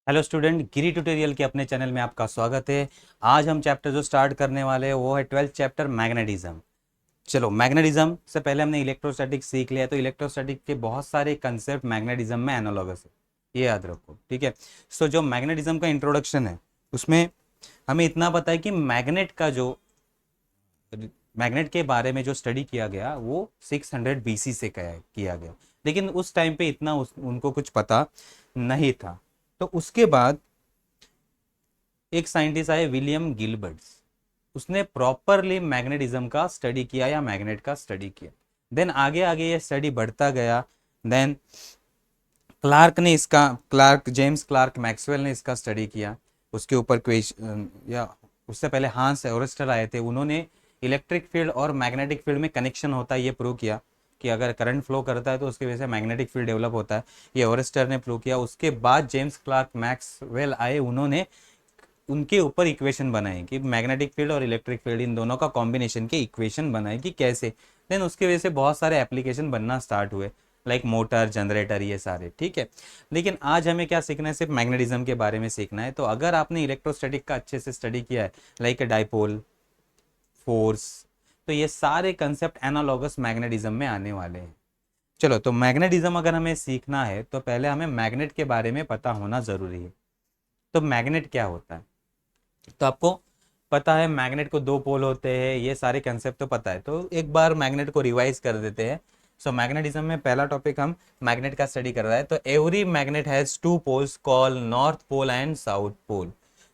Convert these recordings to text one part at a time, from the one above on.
Hello student, गिरी tutorial के अपने channel में आपका स्वागत है। आज हम चैप्टर जो स्टार्ट करने वाले हैं वो है 12th चैप्टर मैग्नेटिज्म। चलो, मैग्नेटिज्म से पहले हमने इलेक्ट्रोस्टैटिक सीख लिया, तो इलेक्ट्रोस्टैटिक के बहुत सारे कंसेप्ट मैग्नेटिज्म में एनालॉगस है, ये याद रखो, ठीक है। सो जो मैग्नेटिज्म का इंट्रोडक्शन है उसमें हमें इतना पता है कि मैग्नेट के बारे में जो स्टडी किया गया वो 600 बीसी से किया गया, लेकिन उस टाइम पे इतना उनको कुछ पता नहीं था। तो उसके बाद एक साइंटिस्ट आए, विलियम गिलबर्ट्स। उसने प्रॉपरली मैग्नेटिज्म का स्टडी किया या मैग्नेट का स्टडी किया। देन आगे आगे ये स्टडी बढ़ता गया। देन जेम्स क्लार्क मैक्सवेल ने इसका स्टडी किया। उसके ऊपर क्वेश्चन या उससे पहले हांस एवरेस्टर आए थे, उन्होंने इलेक्ट्रिक फील्ड और मैग्नेटिक फील्ड में कनेक्शन होता है ये प्रूव किया कि अगर करंट फ्लो करता है तो उसकी वजह से मैग्नेटिक फील्ड डेवलप होता है। ये एवरेस्टर ने प्रूव किया। उसके बाद जेम्स क्लार्क मैक्सवेल आए, उन्होंने उनके ऊपर इक्वेशन बनाए कि मैग्नेटिक फील्ड और इलेक्ट्रिक फील्ड इन दोनों का कॉम्बिनेशन के इक्वेशन बनाए कि कैसे। देन उसकी वजह से बहुत सारे एप्लीकेशन बनना स्टार्ट हुए, लाइक मोटर, जनरेटर, ये सारे, ठीक है। लेकिन आज हमें क्या सीखना है? सिर्फ मैग्नेटिज्म के बारे में सीखना है। तो अगर आपने इलेक्ट्रोस्टैटिक का अच्छे से स्टडी किया है, लाइक डाइपोल, फोर्स, तो ये सारे कंसेप्ट एनालॉगस मैग्नेटिज्म में आने वाले हैं। चलो, तो मैग्नेटिज्म अगर हमें सीखना है तो पहले हमें मैग्नेट के बारे में पता होना जरूरी है। तो मैग्नेट क्या होता है? तो आपको पता है मैग्नेट को दो पोल होते हैं, ये सारे कंसेप्ट तो पता है। तो एक बार मैग्नेट को रिवाइज कर देते हैं। सो मैग्नेटिज्म में पहला टॉपिक हम मैग्नेट का स्टडी कर रहा है। तो every magnet has two poles call north pole and south pole.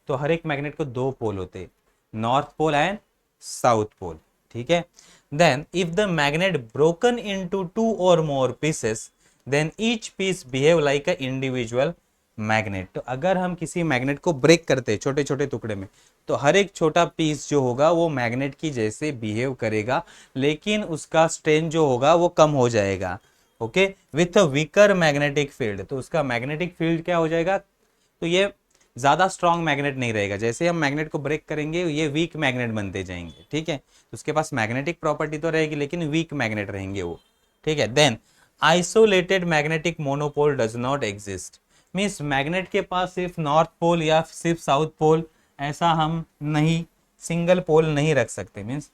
तो हर एक मैग्नेट को दो पोल होते हैं, north pole and south pole, ठीक है। Then if the magnet broken into two or more pieces, then each piece behave like a individual magnet. तो अगर हम किसी मैग्नेट को ब्रेक करते हैं छोटे छोटे टुकड़े में, तो हर एक छोटा पीस जो होगा वो मैग्नेट की जैसे बिहेव करेगा, लेकिन उसका स्ट्रेन जो होगा वो कम हो जाएगा, okay, with a weaker magnetic field. तो उसका मैग्नेटिक फील्ड क्या हो जाएगा? तो ये ज्यादा स्ट्रॉन्ग मैग्नेट नहीं रहेगा। जैसे हम मैग्नेट को ब्रेक करेंगे ये वीक मैग्नेट बनते जाएंगे, ठीक है। तो उसके पास मैग्नेटिक प्रॉपर्टी तो रहेगी लेकिन वीक मैग्नेट रहेंगे वो, ठीक है। Then isolated magnetic monopole does not exist. Means magnet के पास सिर्फ नॉर्थ पोल या सिर्फ साउथ पोल, ऐसा हम नहीं, सिंगल पोल नहीं रख सकते। Means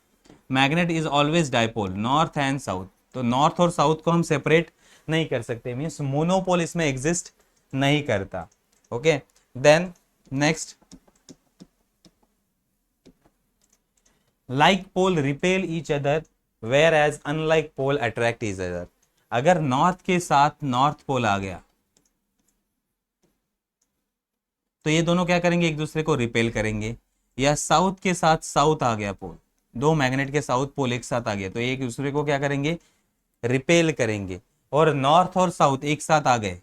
magnet is always dipole, north and south. तो नॉर्थ और साउथ को हम सेपरेट नहीं कर सकते, मीन्स मोनोपोल इसमें एग्जिस्ट नहीं करता, okay. Then next, like pole repel each other where as unlike pole attract each other. अगर नॉर्थ के साथ नॉर्थ पोल आ गया तो ये दोनों क्या करेंगे? एक दूसरे को रिपेल करेंगे। या साउथ के साथ साउथ आ गया पोल, दो मैग्नेट के साउथ पोल एक साथ आ गया तो एक दूसरे को क्या करेंगे? रिपेल करेंगे। और नॉर्थ और साउथ एक साथ आ गए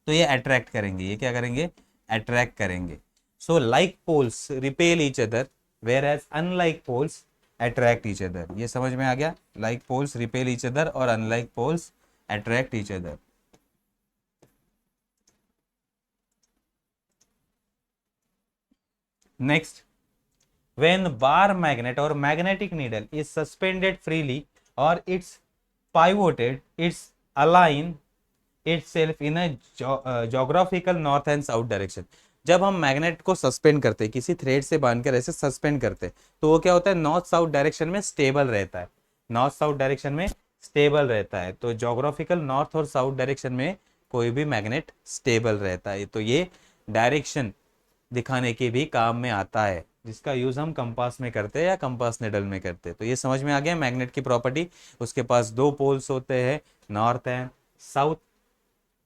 तो ये अट्रैक्ट करेंगे। ये क्या करेंगे? अट्रैक्ट करेंगे। So like poles repel each other where as unlike poles attract each other. ये समझ में आ गया? Like poles repel each other और unlike poles attract each other. Next, when bar magnet or magnetic needle is suspended freely or it's pivoted, it's align itself in a geographical north and south direction। जब हम magnet को suspend करते हैं, किसी thread से बांधकर ऐसे suspend करते हैं, तो वो क्या होता है? नॉर्थ साउथ डायरेक्शन में स्टेबल रहता है। नॉर्थ साउथ डायरेक्शन में स्टेबल रहता है। तो जोग्राफिकल नॉर्थ और साउथ डायरेक्शन में कोई भी मैग्नेट स्टेबल रहता है। तो ये डायरेक्शन दिखाने के भी काम में आता है, जिसका यूज हम कंपास में करते हैं या कंपास निडल में करते हैं। तो ये समझ में आ गया मैग्नेट की प्रॉपर्टी। उसके पास दो पोल्स होते हैं, नॉर्थ एंड साउथ।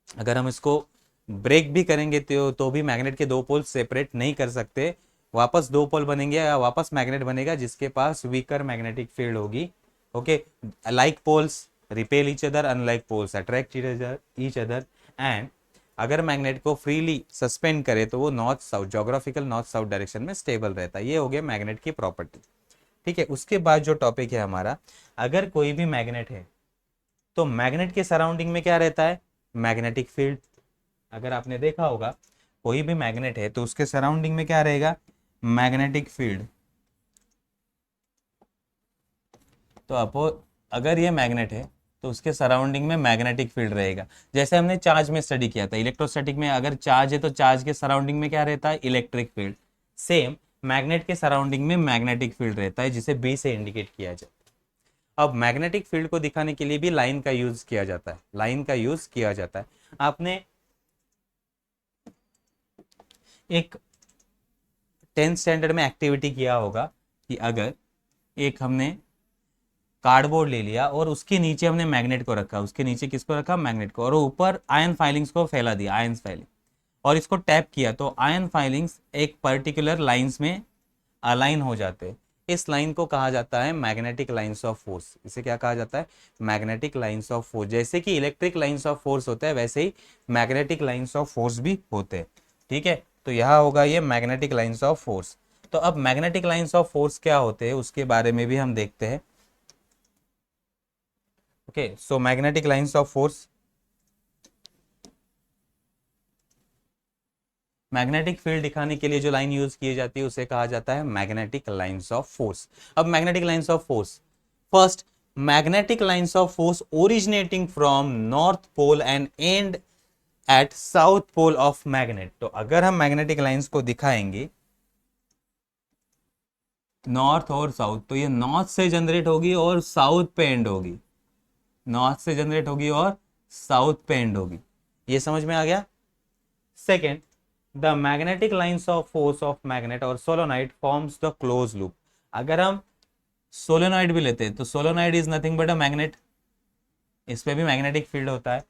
अगर हम इसको ब्रेक भी करेंगे तो भी मैग्नेट के दो पोल सेपरेट नहीं कर सकते। वापस दो पोल बनेंगे या वापस मैग्नेट बनेगा जिसके पास वीकर मैग्नेटिक फील्ड होगी, okay. Like poles repel each other, unlike poles attract each other. And अगर मैग्नेट को फ्रीली सस्पेंड करे तो वो north south, geographical north south direction में स्टेबल रहता है। ये हो गया मैग्नेट की प्रॉपर्टी, ठीक है। उसके बाद जो टॉपिक है हमारा, अगर कोई भी मैग्नेट है तो मैग्नेट के सराउंडिंग में क्या रहता है? Magnetic field. अगर आपने देखा होगा कोई भी मैग्नेट है तो उसके सराउंडिंग में क्या रहेगा? Magnetic field. तो आपको, अगर ये मैग्नेट है तो उसके सराउंडिंग में मैग्नेटिक फील्ड रहेगा। जैसे हमने चार्ज में स्टडी किया था, इलेक्ट्रोस्टैटिक में अगर चार्ज है तो चार्ज के सराउंडिंग में क्या रहता है, इलेक्ट्रिक फील्ड। सेम मैग्नेट के सराउंडिंग में मैग्नेटिक फील्ड रहता है, जिसे बी से इंडिकेट किया जाता है। अब मैग्नेटिक फील्ड को दिखाने के लिए भी लाइन का यूज किया जाता है, लाइन का यूज किया जाता है। आपने एक 10th स्टैंडर्ड में एक्टिविटी किया होगा कि अगर एक हमने कार्डबोर्ड ले लिया और उसके नीचे हमने मैग्नेट को रखा, उसके नीचे किसको रखा, मैग्नेट को, और ऊपर आयन फाइलिंग्स को फैला दिया, आयन फाइलिंग, और इसको टैप किया तो आयन फाइलिंग्स एक पर्टिकुलर लाइंस में अलाइन हो जाते हैं। इस लाइन को कहा जाता है मैग्नेटिक लाइंस ऑफ फोर्स। इसे क्या कहा जाता है, मैग्नेटिक लाइंस ऑफ फोर्स। जैसे कि इलेक्ट्रिक लाइंस ऑफ फोर्स होता है, वैसे ही मैग्नेटिक लाइंस ऑफ फोर्स भी होते हैं। ठीक है, तो यह होगा ये मैग्नेटिक लाइंस ऑफ फोर्स। तो अब मैग्नेटिक लाइंस ऑफ फोर्स क्या होते हैं उसके बारे में भी हम देखते हैं। Okay, so magnetic lines of force, magnetic field दिखाने के लिए जो लाइन यूज की जाती है उसे कहा जाता है मैग्नेटिक लाइंस ऑफ फोर्स। अब magnetic lines of force, first magnetic lines of force originating from north pole and end at south pole of magnet. तो अगर हम मैग्नेटिक लाइंस को दिखाएंगे नॉर्थ और साउथ, तो ये नॉर्थ से जनरेट होगी और साउथ पे एंड होगी, नॉर्थ से जनरेट होगी और साउथ पे एंड होगी। ये समझ में आ गया। Second, the magnetic lines of force of magnet और solenoid forms the close loop. अगर हम सोलोनाइड भी लेते हैं तो solenoid is nothing but a magnet, इस पे भी मैग्नेटिक फील्ड होता है।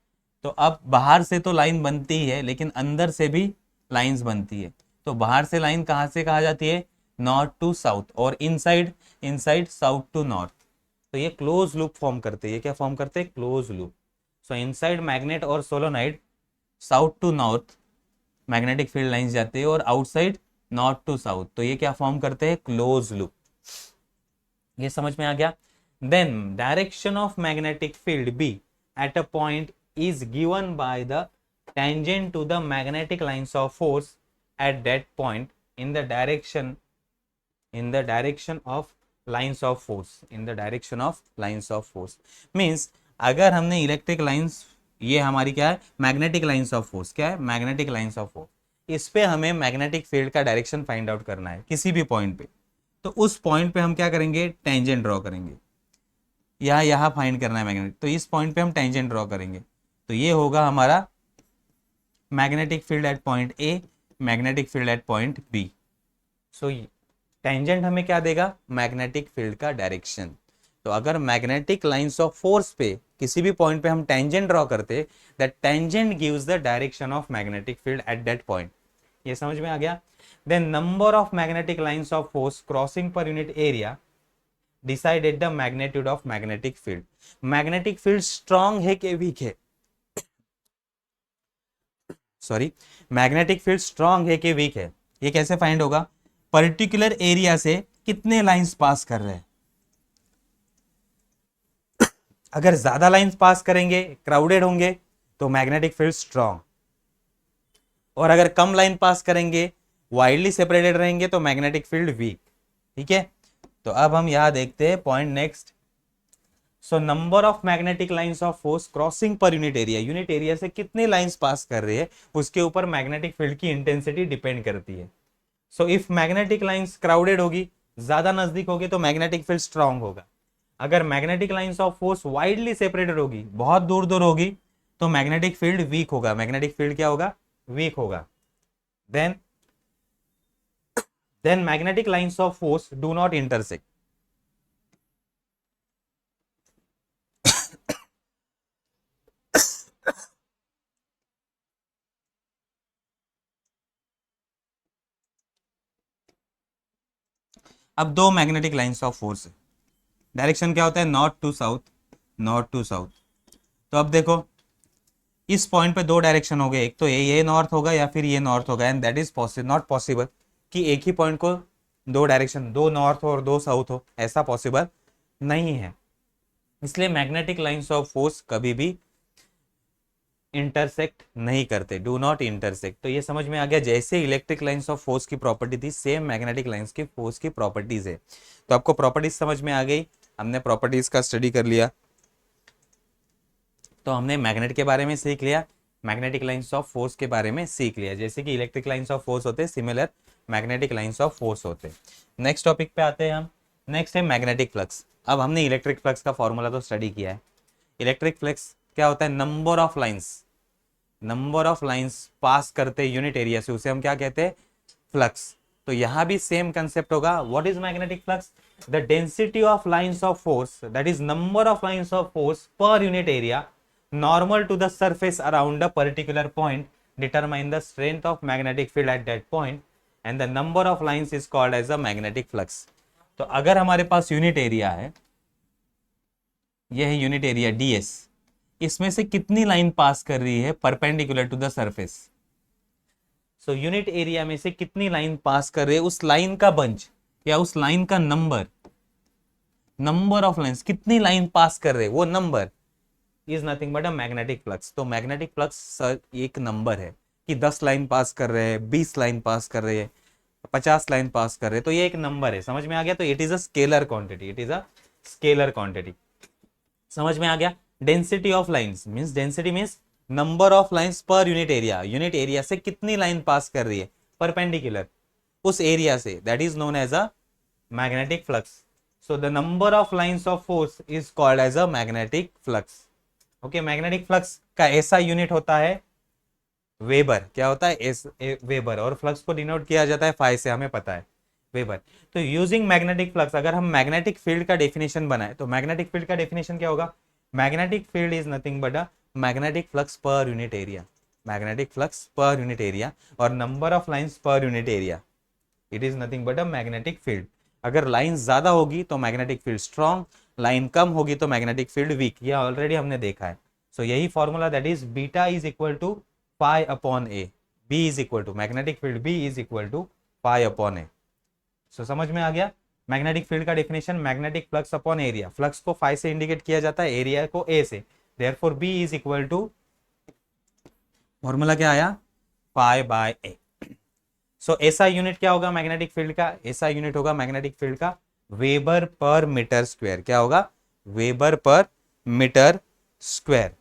तो अब बाहर से तो लाइन बनती ही है, लेकिन अंदर से भी लाइंस बनती है। तो बाहर से लाइन कहाँ से कहा जाती है, नॉर्थ टू साउथ, और inside inside south to north. तो ये क्लोज लूप फॉर्म करते हैं। ये क्या फॉर्म करते हैं, close loop. So inside magnet और solenoid south to north magnetic field lines जाते हैं, और आउटसाइड नॉर्थ टू साउथ, तो ये क्या फॉर्म करते हैं, क्लोज लूप। ये समझ में आ गया। Then direction of magnetic field B at a point is given by the tangent to the magnetic lines of force at that point in the direction of lines of force, in the direction of lines of force means अगर हमने electric lines, ये हमारी क्या है, magnetic lines of force, क्या है, magnetic lines of force, इस पे हमें मैग्नेटिक फील्ड का डायरेक्शन फाइंड आउट करना है किसी भी पॉइंट पे। तो उस पॉइंट पे हम क्या करेंगे, टेंजेंट ड्रॉ करेंगे, या यहाँ फाइंड करना है मैग्नेटिक, तो इस पॉइंट पे हम टेंजेंट ड्रॉ करेंगे। तो ये होगा हमारा magnetic field at point A, magnetic field at point B. So tangent हमें क्या देगा, मैग्नेटिक फील्ड का डायरेक्शन। तो अगर मैग्नेटिक लाइंस ऑफ फोर्स पे किसी भी पॉइंट पे हम टेंजेंट ड्रॉ करते, that tangent gives the direction of magnetic field at that point. ये समझ में आ गया। Then number of magnetic lines of force crossing per unit area decided the magnitude of magnetic field. Magnetic field strong है कि week है, sorry, magnetic field strong है कि वीक है, ये कैसे फाइंड होगा, पर्टिकुलर एरिया से कितने लाइंस पास कर रहे हैं। अगर ज्यादा लाइंस पास करेंगे, क्राउडेड होंगे, तो मैग्नेटिक फील्ड स्ट्रॉन्ग, और अगर कम लाइन पास करेंगे, वाइडली सेपरेटेड रहेंगे, तो मैग्नेटिक फील्ड वीक। ठीक है, तो अब हम यहां देखते हैं point next. So number of magnetic lines of force crossing per unit area, unit area से कितने लाइंस पास कर रही है उसके ऊपर मैग्नेटिक फील्ड की इंटेंसिटी डिपेंड करती है। So if magnetic lines crowded होगी, ज्यादा नजदीक होगी, तो मैग्नेटिक फील्ड स्ट्रांग होगा। अगर magnetic lines of force widely separated होगी, बहुत दूर दूर होगी, तो मैग्नेटिक फील्ड वीक होगा, मैग्नेटिक फील्ड क्या होगा, वीक होगा। Then magnetic lines of force do not intersect. अब दो मैग्नेटिक लाइंस ऑफ फोर्स है, डायरेक्शन क्या होता है, north to south, north to south. तो अब देखो इस पॉइंट पे दो डायरेक्शन हो गए, एक तो ये नॉर्थ होगा या फिर ये नॉर्थ होगा, and that is not possible कि एक ही पॉइंट को दो डायरेक्शन, दो नॉर्थ और दो साउथ हो, ऐसा पॉसिबल नहीं है। इसलिए मैग्नेटिक लाइंस ऑफ फोर्स कभी भी इंटरसेक्ट नहीं करते, डू नॉट इंटरसेक्ट। तो ये समझ में आ गया, जैसे इलेक्ट्रिक लाइंस ऑफ फोर्स की प्रॉपर्टी थी, सेम मैग्नेटिक लाइंस की फोर्स की प्रॉपर्टीज है। तो आपको प्रॉपर्टीज समझ में आ गई, हमने प्रॉपर्टीज का स्टडी कर लिया। तो हमने मैग्नेट के बारे में सीख लिया, मैग्नेटिक लाइंस ऑफ फोर्स के बारे में सीख लिया, जैसे कि इलेक्ट्रिक लाइंस ऑफ फोर्स होते हैं, similar magnetic lines of force होते हैं। नेक्स्ट टॉपिक पे आते हैं हम। नेक्स्ट है मैग्नेटिक फ्लक्स। अब हमने इलेक्ट्रिक फ्लक्स का फॉर्मूला तो स्टडी किया है। इलेक्ट्रिक फ्लक्स क्या होता है? Number of lines, number of lines pass करते यूनिट एरिया से, उसे हम क्या कहते हैं? फ्लक्स। तो यहां भी सेम कंसेप्ट होगा। What is magnetic flux? The density of lines of force, that is number of lines of force पर unit area normal to the surface around a particular point determine the strength of magnetic field at that point and the number of lines is called as a magnetic flux। तो अगर हमारे पास unit area है, यह है unit area ds, इसमें से कितनी line पास कर रही है perpendicular to the surface. So unit area में से कितनी लाइन पास कर रही है, उस लाइन का बंच या उस लाइन का नंबर, नंबर ऑफ लाइंस, कितनी लाइन पास कर रहे हैं वो number is nothing but a magnetic flux. तो मैग्नेटिक फ्लक्स एक नंबर है कि 10 लाइन पास कर रहे हैं, 20 लाइन पास कर रहे हैं, 50 लाइन पास कर रहे हैं, तो ये एक नंबर है। समझ में आ गया? तो it is a scalar quantity, it is a scalar quantity. समझ में आ गया? Density of lines means, density means number of lines per unit area, unit area से कितनी लाइन पास कर रही है परपेंडिकुलर उस एरिया से, that is known as a magnetic flux. So the number of lines of force is called as a magnetic flux. Okay, magnetic flux का ऐसा unit होता है वेबर। क्या होता है? वेबर। और फ्लक्स को डिनोट किया जाता है फाई से, हमें पता है, वेबर। तो यूजिंग मैग्नेटिक फ्लक्स, अगर हम मैग्नेटिक फील्ड का डेफिनेशन बनाए तो मैग्नेटिक फील्ड का डेफिनेशन क्या होगा? Magnetic field is nothing but a magnetic flux per unit area, magnetic flux per unit area और number of lines per unit area, it is nothing but a magnetic field. अगर line ज्यादा होगी तो magnetic field strong, line कम होगी तो magnetic field weak. ये already हमने देखा है। सो यही formula, that is beta is equal to pi upon A, B is equal to magnetic field, B is equal to pi upon A. So समझ में आ गया? मैग्नेटिक फील्ड का definition, magnetic flux upon area. Flux को phi से indicate किया जाता है, एरिया को ए से, therefore B is equal to, formula क्या आया? पाई बाय ए। सो ऐसा यूनिट क्या होगा मैग्नेटिक फील्ड का? ऐसा यूनिट होगा मैग्नेटिक फील्ड का वेबर पर मीटर स्क्वायर। क्या होगा? Weber per metre square.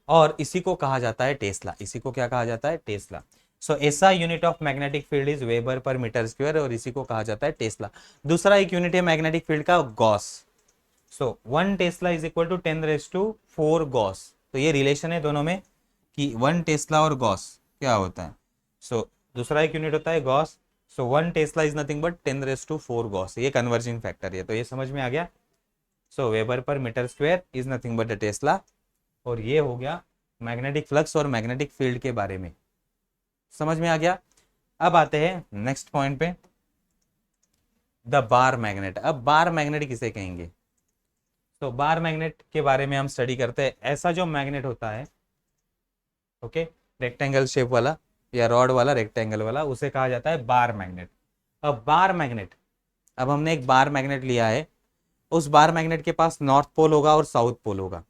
और इसी को कहा जाता है टेस्ला। इसी को क्या कहा जाता है? टेस्ला। सो ऐसा unit of magnetic field is weber per metre square और इसी को कहा जाता है टेस्ला। दूसरा एक यूनिट है मैग्नेटिक फील्ड का gauss. So 1 tesla is equal to 10⁴ gauss. तो ये रिलेशन है दोनों में कि 1 टेस्ला और गॉस क्या होता है। सो दूसरा एक यूनिट होता है gauss. So 1 tesla is nothing but 10⁴ gauss. ये कन्वर्जिंग फैक्टर है। तो ये समझ में आ गया? So weber per metre square is nothing but a tesla. और ये हो गया मैग्नेटिक फ्लक्स और मैग्नेटिक फील्ड के बारे में। समझ में आ गया? अब आते हैं नेक्स्ट पॉइंट पे, द बार मैग्नेट। अब बार मैग्नेट किसे कहेंगे? तो बार मैग्नेट के बारे में हम स्टडी करते हैं। ऐसा जो मैग्नेट होता है, ओके, रेक्टेंगल शेप वाला या रॉड वाला, रेक्टेंगल वाला, उसे कहा जाता है बार मैग्नेट। अब बार मैग्नेट, अब हमने एक बार मैग्नेट लिया है, उस बार मैग्नेट के पास नॉर्थ पोल होगा और साउथ पोल होगा।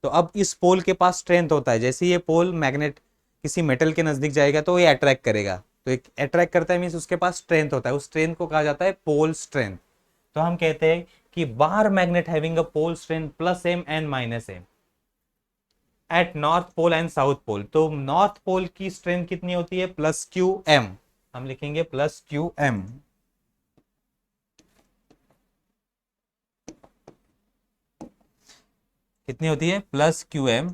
तो अब इस पोल के पास स्ट्रेंथ होता है, जैसे ये पोल मैग्नेट किसी मेटल के नजदीक जाएगा तो ये अट्रैक्ट करेगा। तो एक अट्रैक्ट करता है मीन्स उसके पास स्ट्रेंथ होता है, उस स्ट्रेंथ को कहा जाता है पोल स्ट्रेंथ। तो हम कहते हैं कि bar magnet having a pole strength +m and -m at north pole and south pole. तो नॉर्थ पोल की स्ट्रेंथ कितनी होती है? +qm। हम लिखेंगे +qm। कितनी होती है? +qm।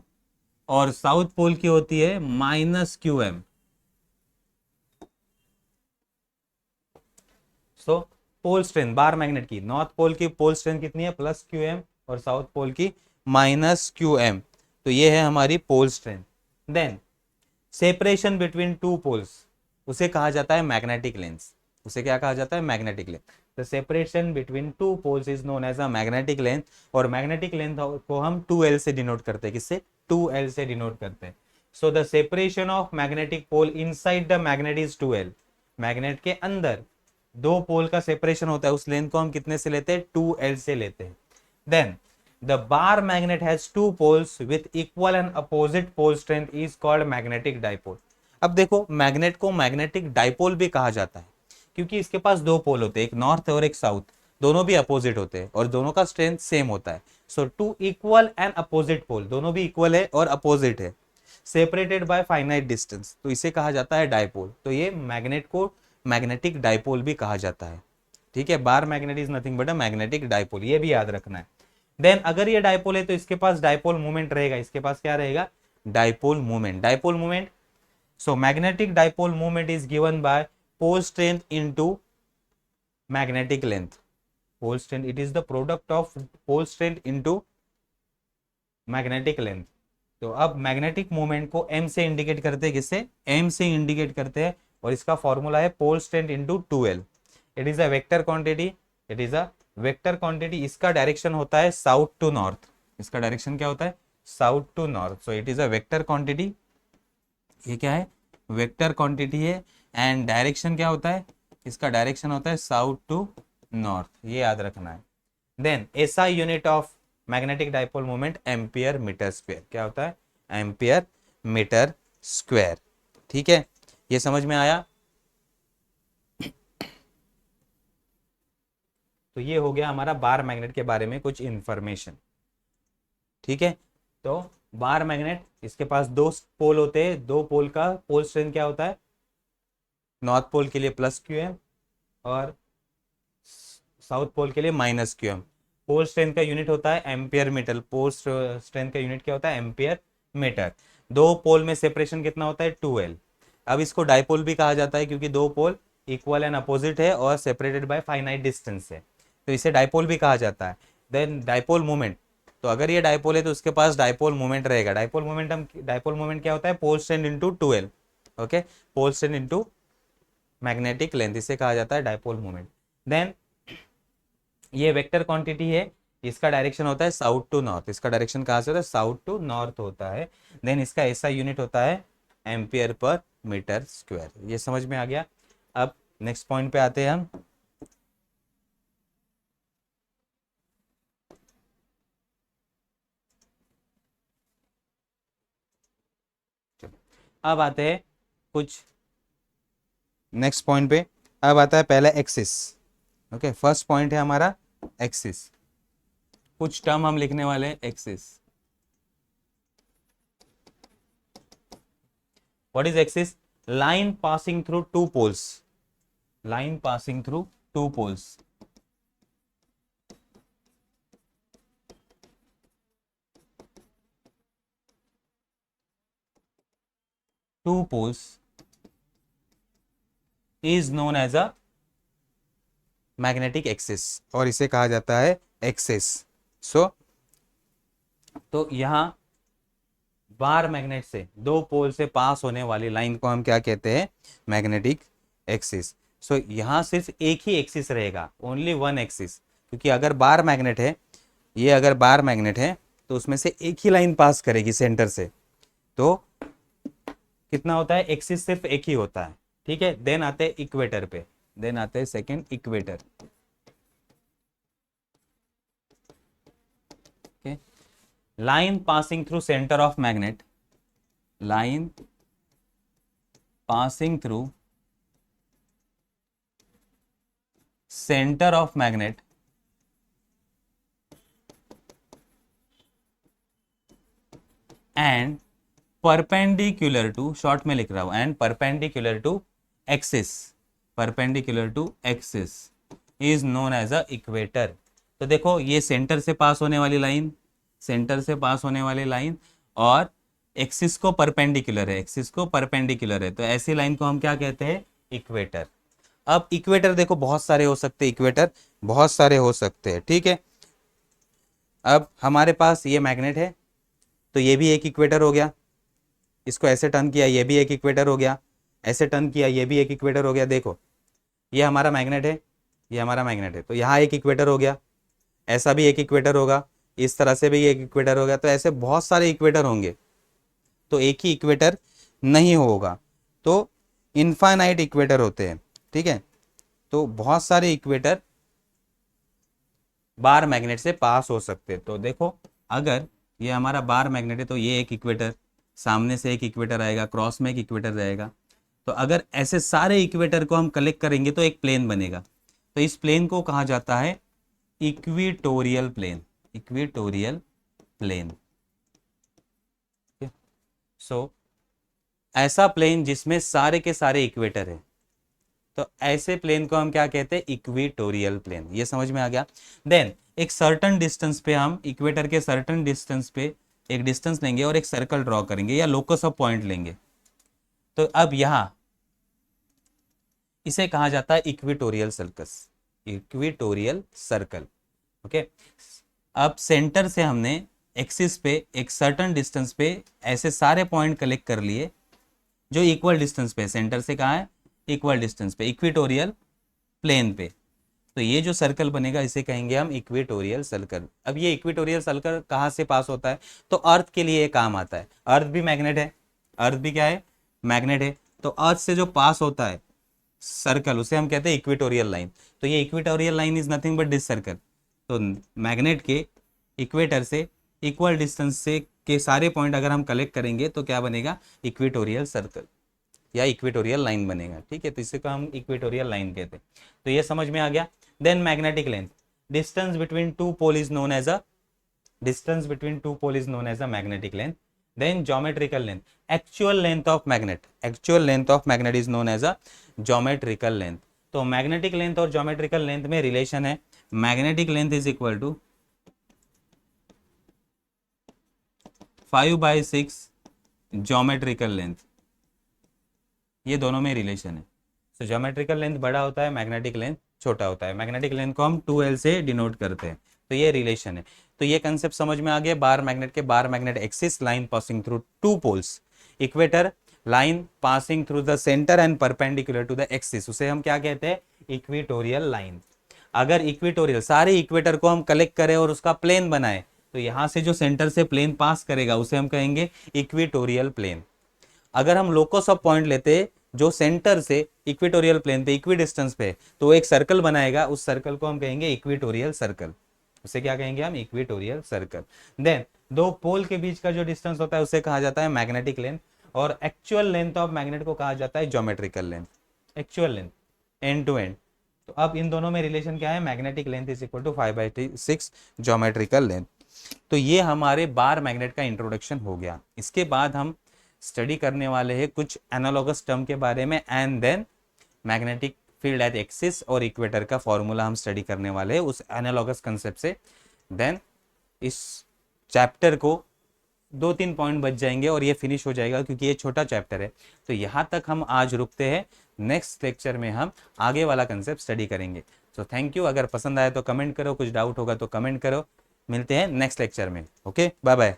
और साउथ पोल की होती है -qm। सो पोल स्ट्रेंथ बार मैग्नेट की, नॉर्थ पोल की पोल स्ट्रेंथ कितनी है? +qm और साउथ पोल की -qm। तो ये है हमारी pole strength. Then separation between two poles, उसे कहा जाता है मैग्नेटिक लेंस। उसे क्या कहा जाता है? Magnetic length. The separation between two poles is known as a magnetic length. और मैग्नेटिक लेंथ को हम 2l से डिनोट करते हैं। किससे? 2l से डिनोट करते हैं। So the separation of magnetic pole inside the magnet is 2l। Magnet के अंदर दो पोल का सेपरेशन होता है, उस लेंथ को हम कितने से लेते हैं? 2l से लेते हैं। Then the bar magnet has two poles with equal and opposite pole strength is called magnetic dipole। अब देखो, मैग्नेट को मैग्नेटिक डाइपोल भी कहा जाता है क्योंकि इसके पास दो पोल होते हैं, एक नॉर्थ और एक साउथ, दोनों भी अपोजिट होते हैं और दोनों का स्ट्रेंथ सेम होता है। So two equal and opposite pole, दोनों भी इक्वल है और अपोजिट है, सेपरेटेड बाय फाइनाइट डिस्टेंस, तो इसे कहा जाता है डायपोल। तो ये मैग्नेट को मैग्नेटिक डायपोल भी कहा जाता है। ठीक है, bar magnet is nothing but a magnetic dipole, ये भी याद रखना है। देन अगर ये डायपोल है तो इसके पास डायपोल मोमेंट रहेगा, इसके पास क्या रहेगा, dipole moment. Dipole moment, so magnetic dipole moment is given by pole strength into magnetic length. Pole strength, it is the product of pole strength into magnetic length. तो अब magnetic moment को m से indicate करते हैं, किससे, m से indicate करते हैं, और इसका फॉर्मूला है pole strength into 2l। It is a vector quantity, it is a vector quantity. इसका डायरेक्शन होता है साउथ टू नॉर्थ, इसका डायरेक्शन क्या होता है, south to north. So it is a vector quantity, ये क्या है, वेक्टर क्वांटिटी है, एंड डायरेक्शन क्या होता है, इसका डायरेक्शन होता है साउथ टू नॉर्थ, ये याद रखना है। Then SI unit of magnetic dipole moment ampere metre square, क्या होता है, एम्पियर मीटर स्क्वायर। ठीक है, ये समझ में आया। तो ये हो गया हमारा बार मैग्नेट के बारे में कुछ इंफॉर्मेशन। ठीक है, तो बार मैग्नेट, इसके पास दो पोल होते हैं, दो पोल का पोल स्ट्रेंथ क्या होता है, नॉर्थ पोल के लिए प्लस क्यू एम और साउथ पोल के लिए minus q m. Pole strength का यूनिट होता है एम्पियर मीटर, पोल स्ट्रेंथ का यूनिट क्या होता है, एम्पियर मीटर। दो पोल में सेपरेशन कितना होता है, 2l। अब इसको डायपोल भी कहा जाता है क्योंकि दो पोल इक्वल एंड अपोजिट है और सेपरेटेड बाय फाइनाइट डिस्टेंस है, तो इसे डायपोल भी कहा जाता है। देन डायपोल मोमेंट, तो अगर ये डायपोल है तो उसके पास डायपोल मोमेंट रहेगा। डायपोल मोमेंट क्या होता है, pole strength into 2l। Okay, pole strength into magnetic length, इसे कहा जाता है डायपोल मोमेंट। देन ये वेक्टर क्वांटिटी है, इसका डायरेक्शन होता है साउथ टू नॉर्थ, इसका डायरेक्शन कहाँ से होता है, साउथ टू नॉर्थ होता है। देन इसका ऐसा यूनिट होता है एम्पियर पर मीटर स्क्वायर। ये समझ में आ गया। अब नेक्स्ट पॉइंट पे आते हैं हम। अब आते हैं कुछ नेक्स्ट पॉइंट पे। अब आता है पहला एक्सिस। ओके, फर्स्ट पॉइंट है हमारा एक्सिस। कुछ टर्म हम लिखने वाले हैं, axis. What is axis, line passing through two poles, line passing through two poles. Two poles is known as a magnetic axis, और इसे कहा जाता है एक्सिस। सो तो यहां बार मैग्नेट से दो पोल से पास होने वाली लाइन को हम क्या कहते हैं, मैग्नेटिक एक्सिस। सो यहां सिर्फ एक ही एक्सिस रहेगा, ओनली वन एक्सिस, क्योंकि अगर बार मैग्नेट है, ये अगर बार मैग्नेट है तो उसमें से एक ही लाइन पास करेगी सेंटर से, तो कितना होता है, एक्सिस सिर्फ एक ही होता है। ठीक है, देन आते हैं इक्वेटर पे, देन आते हैं second equator. Line passing through centre of magnet, line passing through centre of magnet and perpendicular to, short में लिख रहा हूं, and perpendicular to axis, perpendicular to axis is known as a equator. तो देखो ये centre से पास होने वाली लाइन, सेंटर से पास होने वाली लाइन और एक्सिस को परपेंडिकुलर है, एक्सिस को परपेंडिकुलर है, तो ऐसी लाइन को हम क्या कहते हैं, इक्वेटर। अब इक्वेटर देखो बहुत सारे हो सकते हैं, इक्वेटर बहुत सारे हो सकते हैं। ठीक है, अब हमारे पास ये मैग्नेट है तो ये भी एक इक्वेटर हो गया, इसको ऐसे टर्न किया, ये भी एक इक्वेटर हो गया, ऐसे टर्न किया, ये भी एक इक्वेटर हो गया। देखो ये हमारा मैग्नेट है, ये हमारा मैग्नेट है, तो यहाँ एक इक्वेटर हो गया, ऐसा भी एक इक्वेटर होगा, इस तरह से भी एक इक्वेटर हो गया, तो ऐसे बहुत सारे इक्वेटर होंगे, तो एक ही इक्वेटर नहीं होगा, तो इनफाइनाइट इक्वेटर होते हैं। ठीक है, तो बहुत सारे इक्वेटर बार मैग्नेट से पास हो सकते हैं। तो देखो अगर ये हमारा बार मैग्नेट है तो ये एक इक्वेटर, सामने से एक इक्वेटर आएगा, क्रॉस में एक इक्वेटर रहेगा, तो अगर ऐसे सारे इक्वेटर को हम कलेक्ट करेंगे तो एक प्लेन बनेगा, तो इस प्लेन को कहा जाता है equatorial plane. Equatorial plane. So ऐसा प्लेन जिसमें सारे के सारे इक्वेटर है, तो ऐसे प्लेन को हम क्या कहते हैं, इक्वेटोरियल प्लेन। ये समझ में आ गया। देन एक सर्टन डिस्टेंस पे, हम इक्वेटर के सर्टन डिस्टेंस पे एक डिस्टेंस लेंगे और एक सर्कल ड्रॉ करेंगे या लोकस ऑफ पॉइंट लेंगे। तो अब यहां इसे कहा जाता है equatorial circus, equatorial circle. Okay, अब सेंटर से हमने एक्सिस पे एक सर्टन डिस्टेंस पे ऐसे सारे पॉइंट कलेक्ट कर लिए जो इक्वल डिस्टेंस पे, सेंटर से कहा है इक्वल डिस्टेंस पे, इक्वेटोरियल प्लेन पे। तो ये जो सर्कल बनेगा इसे कहेंगे हम इक्वेटोरियल सर्कल। अब ये इक्वेटोरियल सर्कल कहाँ से पास होता है, तो अर्थ के लिए काम आता है। अर्थ भी मैग्नेट है, अर्थ भी क्या है, मैग्नेट है। तो अर्थ से जो पास होता है सर्कल उसे हम कहते हैं इक्वेटोरियल लाइन। तो ये equatorial line is nothing but this circle. तो मैग्नेट के इक्वेटर से इक्वल डिस्टेंस से के सारे पॉइंट अगर हम कलेक्ट करेंगे तो क्या बनेगा, इक्वेटोरियल सर्कल या इक्वेटोरियल लाइन बनेगा। ठीक है, तो इसे को हम इक्वेटोरियल लाइन कहते हैं। तो ये समझ में आ गया। Then magnetic length, distance between two pole is known as a, distance between two pole is known as a magnetic length. Then geometrical length, actual length of magnet, actual length of magnet is known as a geometrical length. तो magnetic length और geometrical length में relation है, magnetic length is equal to 5/6 geometrical length. ये दोनों में relation है। तो geometrical length बड़ा होता है, मैग्नेटिक लेंथ छोटा होता है। मैग्नेटिक लेंथ को हम 2L से डिनोट करते हैं। तो ये रिलेशन है। तो ये कंसेप्ट समझ में आ गया। बार मैग्नेट के bar magnet axis, line passing through two poles, equator, line passing through the centre and perpendicular to the axis, उसे हम क्या कहते हैं, इक्वेटोरियल लाइन। अगर इक्वेटोरियल सारे इक्वेटर को हम कलेक्ट करें और उसका प्लेन बनाए, तो यहां से जो सेंटर से प्लेन पास करेगा उसे हम कहेंगे इक्वेटोरियल प्लेन। अगर हम लोकस ऑफ पॉइंट लेते जो सेंटर से इक्वेटोरियल प्लेन पे इक्वी डिस्टेंस पे, तो एक सर्कल बनाएगा, उस सर्कल को हम कहेंगे इक्वेटोरियल सर्कल। उसे क्या कहेंगे हम, इक्वेटोरियल सर्कल। देन दो पोल के बीच का जो डिस्टेंस होता है उसे कहा जाता है मैग्नेटिक लेंथ, और एक्चुअल लेंथ ऑफ मैग्नेट को कहा जाता है geometrical length, actual length end to end. तो अब इन दोनों में रिलेशन क्या है, magnetic length is equal to 5/6 geometrical length. तो ये हमारे बार मैग्नेट का इंट्रोडक्शन हो गया। इसके बाद हम स्टडी करने वाले हैं कुछ एनालॉगस टर्म के बारे में, and then magnetic field at axis और इक्वेटर का फॉर्मूला हम स्टडी करने वाले हैं उस एनालॉगस कंसेप्ट से। देन इस चैप्टर को 2-3 पॉइंट बच जाएंगे और ये फिनिश हो जाएगा, क्योंकि ये छोटा चैप्टर है। तो यहाँ तक हम आज रुकते हैं। नेक्स्ट लेक्चर में हम आगे वाला कंसेप्ट स्टडी करेंगे। तो थैंक यू। अगर पसंद आए तो कमेंट करो, कुछ डाउट होगा तो कमेंट करो। मिलते हैं नेक्स्ट लेक्चर में। Okay, bye bye.